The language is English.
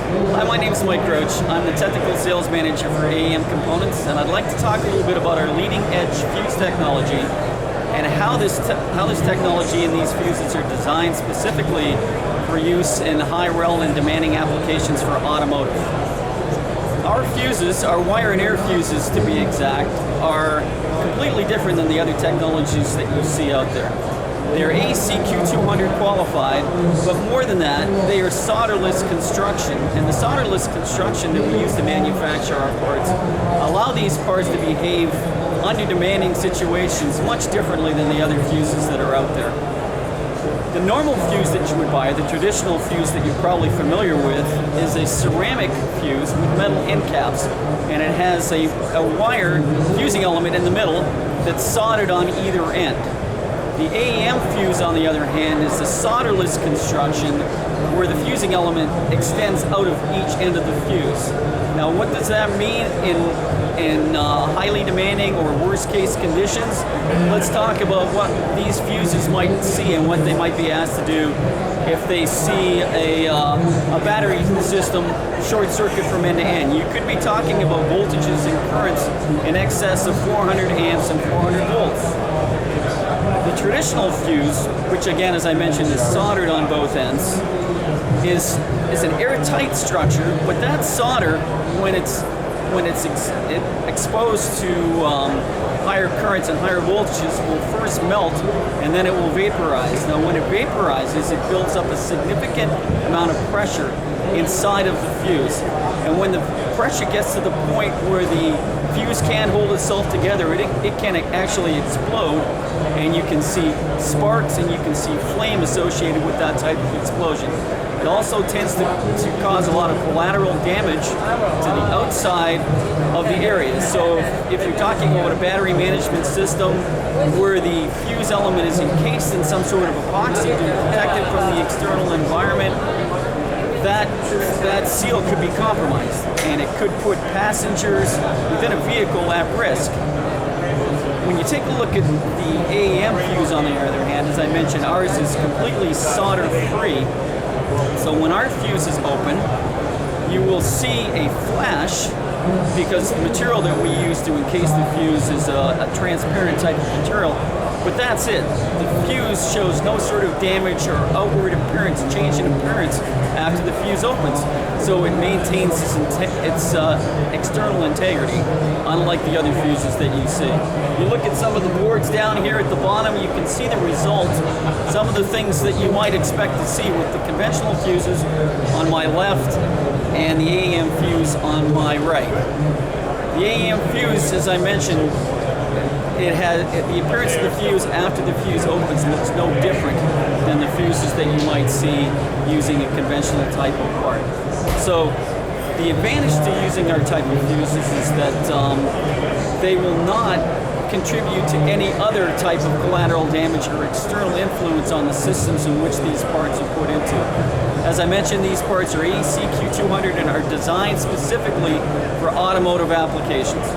Hi, my name is Mike Roach. I'm the Technical Sales Manager for AEM Components, and I'd like to talk a little bit about our leading edge fuse technology and how this technology and these fuses are designed specifically for use in hi-rel and demanding applications for automotive. Our fuses, our wire and air fuses to be exact, are completely different than the other technologies that you see out there. They're ACQ200 qualified, but more than that, they are solderless construction. And the solderless construction that we use to manufacture our parts allow these parts to behave under demanding situations much differently than the other fuses that are out there. The normal fuse that you would buy, the traditional fuse that you're probably familiar with, is a ceramic fuse with metal end caps, and it has a wire fusing element in the middle that's soldered on either end. The AEM fuse, on the other hand, is a solderless construction where the fusing element extends out of each end of the fuse. Now, what does that mean in highly demanding or worst case conditions? Let's talk about what these fuses might see and what they might be asked to do if they see a battery system short circuit from end to end. You could be talking about voltages and currents in excess of 400 amps and 400 volts. The traditional fuse, which again, as I mentioned, is soldered on both ends, is an airtight structure, but that solder, when it's exposed to higher currents and higher voltages, will first melt and then it will vaporize. Now, when it vaporizes, it builds up a significant amount of pressure inside of the fuse. And when the pressure gets to the point where the fuse can't hold itself together, it can actually explode, and you can see sparks and you can see flame associated with that type of explosion. It also tends to cause a lot of collateral damage to the outside of the area. So if you're talking about a battery management system where the fuse element is encased in some sort of epoxy to protect it from the external environment, that seal could be compromised, and it could put passengers within a vehicle at risk. When you take a look at the AEM fuse, on the other hand, as I mentioned, ours is completely solder free. So when our fuse is open, you will see a flash because the material that we use to encase the fuse is a transparent type of material. But that's it. The fuse shows no sort of damage or outward appearance, change in appearance after the fuse opens. So it maintains its external integrity, unlike the other fuses that you see. You look at some of the boards down here at the bottom, you can see the result, some of the things that you might expect to see with the conventional fuses on my left and the AEM fuse on my right. The AEM fuse, as I mentioned, the appearance of the fuse after the fuse opens looks no different than the fuses that you might see using a conventional type of part. So the advantage to using our type of fuses is that they will not contribute to any other type of collateral damage or external influence on the systems in which these parts are put into. As I mentioned, these parts are ACQ200 and are designed specifically for automotive applications.